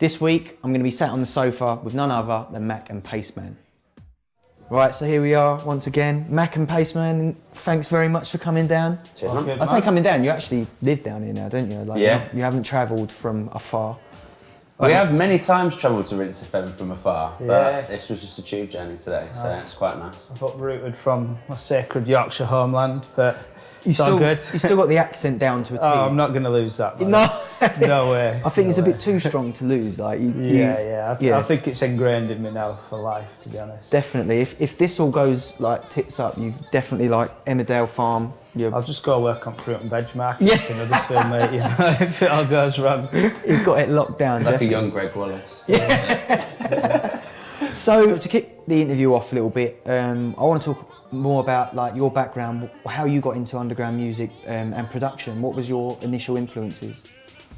This week, I'm going to be sat on the sofa with none other than Mak and Pasteman. Right, so here we are once again. Mak and Pasteman, thanks very much for coming down. Cheers, man. I say coming down, you actually live down here now, don't you? Like, yeah. You haven't travelled from afar. We have many times travelled to Rinse and Tempa from afar, but this was just a tube journey today, so it's quite nice. I've uprooted from my sacred Yorkshire homeland, but it's all good. You still got the accent down to a T. Oh, I'm not going to lose that, man. No. No way. I think no it's a way. bit too strong to lose. Like, I think it's ingrained in me now for life, to be honest. Definitely. If this all goes like tits up, you've definitely like Emmerdale Farm. I'll just go work on fruit and veg market in Huddersfield, mate. You know, if it all goes wrong. You've got it locked down. Like a young Greg Wallace. Yeah. So to kick the interview off a little bit, I want to talk more about like your background, how you got into underground music and production. What was your initial influences?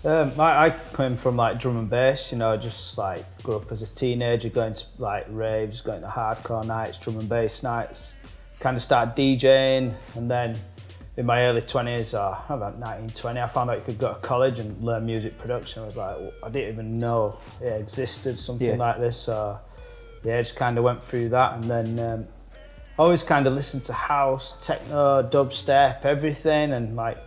I came from like drum and bass, you know, just like grew up as a teenager, going to like raves, going to hardcore nights, drum and bass nights. Kind of started DJing, and then in my early 20s, about 19, 20, I found out you could go to college and learn music production. I was like, I didn't even know it existed, something like this. So yeah, just kind of went through that, and then always kind of listened to house, techno, dubstep, everything, and like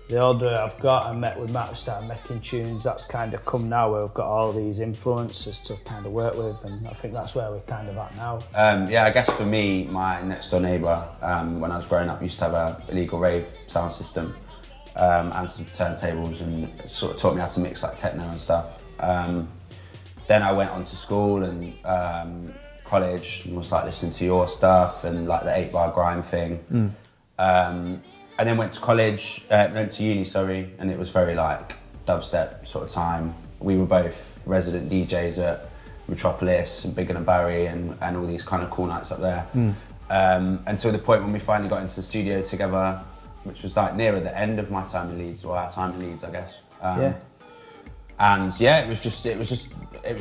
the older I've got, I met with Matt, we started making tunes. That's kind of come now where we've got all these influences to kind of work with, and I think that's where we're kind of at now. Yeah, I guess for me, my next door neighbour, when I was growing up, used to have a illegal rave sound system and some turntables, and sort of taught me how to mix like techno and stuff. Then I went on to school and college and was like listening to your stuff and like the 8-bar grime thing. And then went to college, went to uni, sorry, and it was very like dubstep sort of time. We were both resident DJs at Metropolis and Bigger Than Barry and all these kind of cool nights up there. Until the point when we finally got into the studio together, which was like nearer the end of my time in Leeds, or our time in Leeds, I guess. And yeah, it was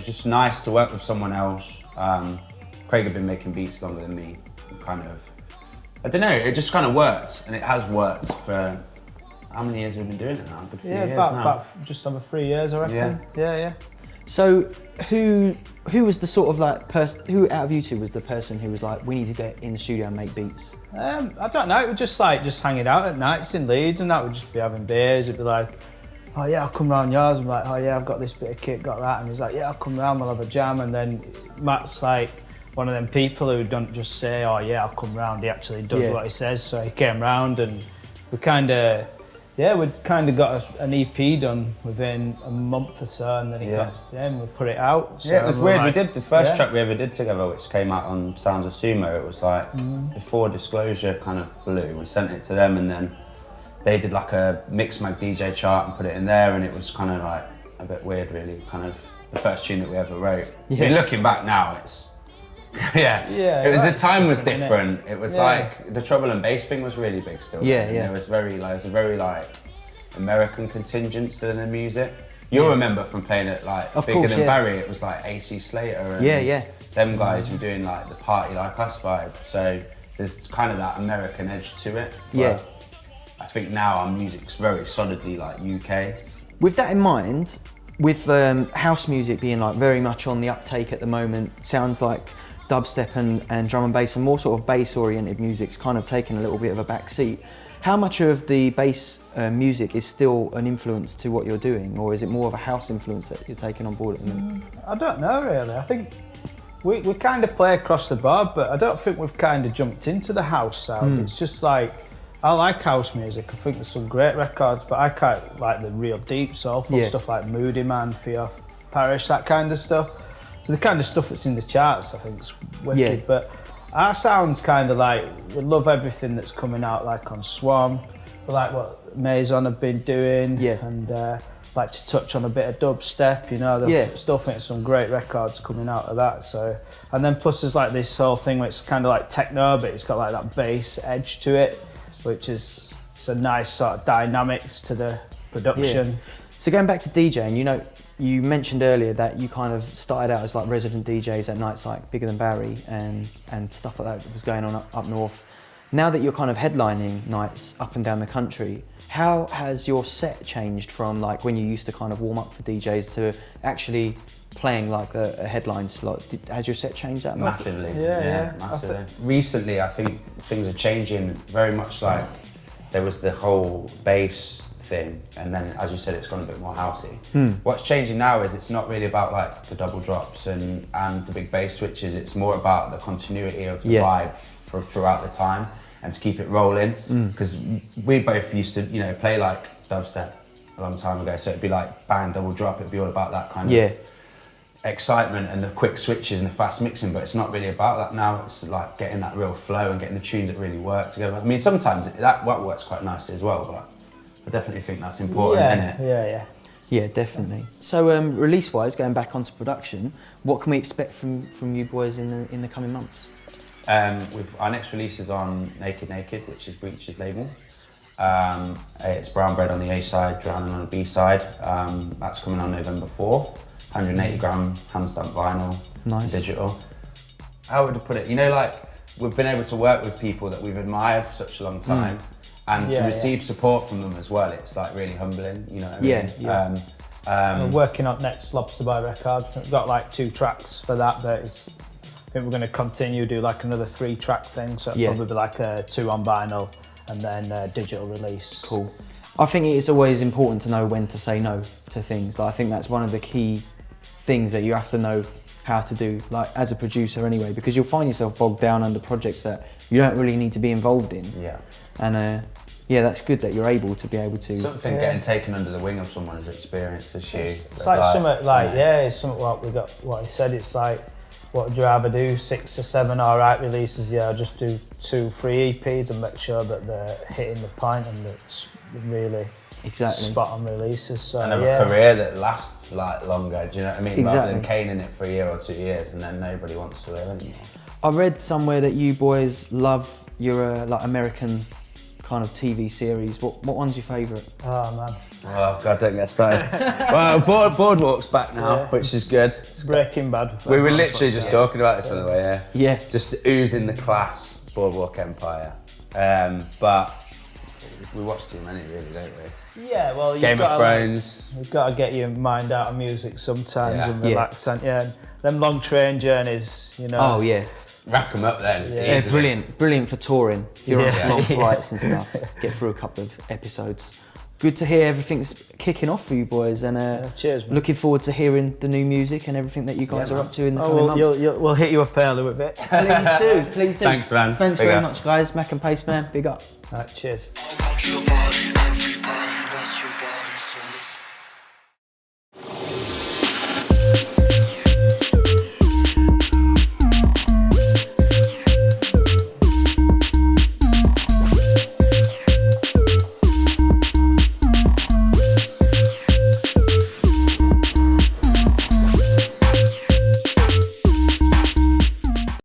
just nice to work with someone else. Craig had been making beats longer than me, kind of. I don't know, it just kind of worked, and it has worked for, how many years have we been doing it now? Good few years now. About just over 3 years, I reckon. Yeah. So who was the sort of like person, who out of you two was the person who was like, we need to get in the studio and make beats? I don't know, it was just hanging out at nights in Leeds, and that would just be having beers. It'd be like, oh yeah, I'll come round yours. I'm like, oh yeah, I've got this bit of kit, got that. And he's like, yeah, I'll come round, we'll have a jam. And then Matt's like one of them people who don't just say, oh yeah, I'll come round. He actually does what he says. So he came round, and we'd kind of got an EP done within a month or so, and then and we put it out. So yeah, it was weird. Like, we did the first track we ever did together, which came out on Sounds of Sumo. It was like before Disclosure kind of blew. We sent it to them, and then they did like a Mixmag DJ chart and put it in there, and it was kind of like a bit weird, really. Kind of the first tune that we ever wrote. I mean, looking back now, it's it was, the time was different. It was like the treble and bass thing was really big still. There was very like American contingent still in the music. You'll remember from playing it like Bigger Than Barry. It was like AC Slater and them guys were doing like the Party Like Us vibe. So there's kind of that American edge to it. But I think now our music's very solidly like UK. With that in mind, with house music being like very much on the uptake at the moment, sounds like dubstep and drum and bass and more sort of bass oriented music's kind of taken a little bit of a back seat. How much of the bass music is still an influence to what you're doing, or is it more of a house influence that you're taking on board at the minute? I don't know really. I think we kind of play across the board, but I don't think we've kind of jumped into the house sound. It's just like, I like house music. I think there's some great records, but I quite like the real deep soulful stuff like Moody Man, Theo Parish, that kind of stuff. So the kind of stuff that's in the charts, I think, is wicked. But our sound's kind of like, we love everything that's coming out like on Swamp. We like what Maison have been doing, and like to touch on a bit of dubstep, you know. Still think there's some great records coming out of that. So, and then plus there's like this whole thing where it's kind of like techno, but it's got like that bass edge to it, which is, it's a nice sort of dynamics to the production. So going back to DJing, you know, you mentioned earlier that you kind of started out as like resident DJs at nights like Bigger Than Barry and stuff like that was going on up north. Now that you're kind of headlining nights up and down the country, how has your set changed from like when you used to kind of warm up for DJs to actually playing like a headline slot? Has your set changed that much? Massively, Yeah. massively. Recently, I think things are changing very much. Like there was the whole bass thing, and then as you said, it's gone a bit more housey. What's changing now is it's not really about like the double drops and the big bass switches. It's more about the continuity of the vibe throughout the time and to keep it rolling. Because we both used to, you know, play like dubstep a long time ago, so it'd be like bang, double drop. It'd be all about that kind of excitement and the quick switches and the fast mixing, but it's not really about that now. It's like getting that real flow and getting the tunes that really work together. I mean, sometimes that works quite nicely as well, but I definitely think that's important, isn't it? Yeah, definitely. So release-wise, going back onto production, what can we expect from you boys in the coming months? With our next release is on Naked Naked, which is Breach's label. It's Brown Bread on the A side, Drowning on the B side. That's coming on November 4th. 180 gram hand stamped vinyl, digital. How would I put it? You know, like we've been able to work with people that we've admired for such a long time, and to receive support from them as well. It's like really humbling. You know what I mean? We're working on next Lobster by Record. We've got like 2 tracks for that, but I think we're going to continue do like another 3-track thing. So it'll probably be like a 2 on vinyl and then a digital release. Cool. I think it is always important to know when to say no to things. Like, I think that's one of the key things that you have to know how to do, like as a producer anyway, because you'll find yourself bogged down under projects that you don't really need to be involved in. And that's good that you're able to. Something getting taken under the wing of someone as experienced as you. It's like something like, it's something like we got, what he said, it's like, what would you rather do, 6 or 7 alright releases? Yeah, just do 2, 3 EPs and make sure that they're hitting the point and it's really spot on releases. So, and a career that lasts like longer, do you know what I mean? Rather than caning it for a year or 2 years and then nobody wants to hear anymore. I read somewhere that you boys love your like American kind of TV series. What one's your favourite? Oh man. Oh God, don't get started. Well, Boardwalk's back now, which is good. It's Breaking Bad. We were literally just talking about this on the way here. Yeah. Just oozing the class, Boardwalk Empire. But we watch too many really, don't we? Yeah, well, Game of Thrones. You've got to get your mind out of music sometimes and relax. And them long train journeys, you know. Oh yeah. Rack them up then. Yeah, brilliant for touring. If you're on long flights and stuff, get through a couple of episodes. Good to hear everything's kicking off for you boys, and cheers, man. Looking forward to hearing the new music and everything that you guys are up to in the coming months. We'll hit you up early with it. Please do. Thanks, man. Thanks very much, guys. Mak and Pasteman, big up. All right, cheers.